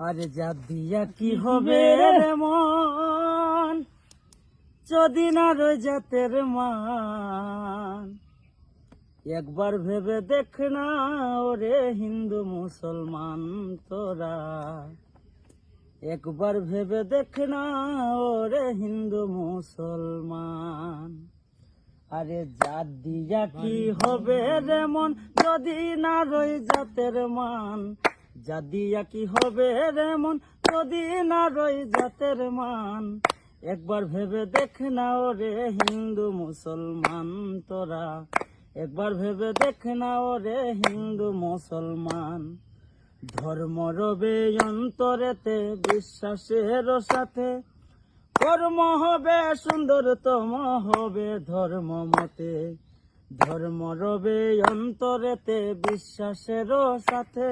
আরে যা দিয়া কি হবে রে মন, যদি না রই জাতের মান। একবার ভেবে দেখ না ওরে হিন্দু মুসলমান তোরা, একবার ভেবে দেখ না ওরে হিন্দু মুসলমান। আরে জাত দিয়া কি হবে রে মন, যদি না রই জাতের মান। জাত দিয়া কি হবে রে মন, যদি না রই জাতের মান। একবার ভেবে দেখ না ওরে হিন্দু মুসলমান তোরা, একবার ভেবে দেখ না ওরে হিন্দু মুসলমান। ধর্ম রবে অন্তরেতে, বিশ্বাসের সাথে কর্ম হবে সুন্দরতম হবে ধর্ম মতে। ধর্ম রবে অন্তরেতে, বিশ্বাসের সাথে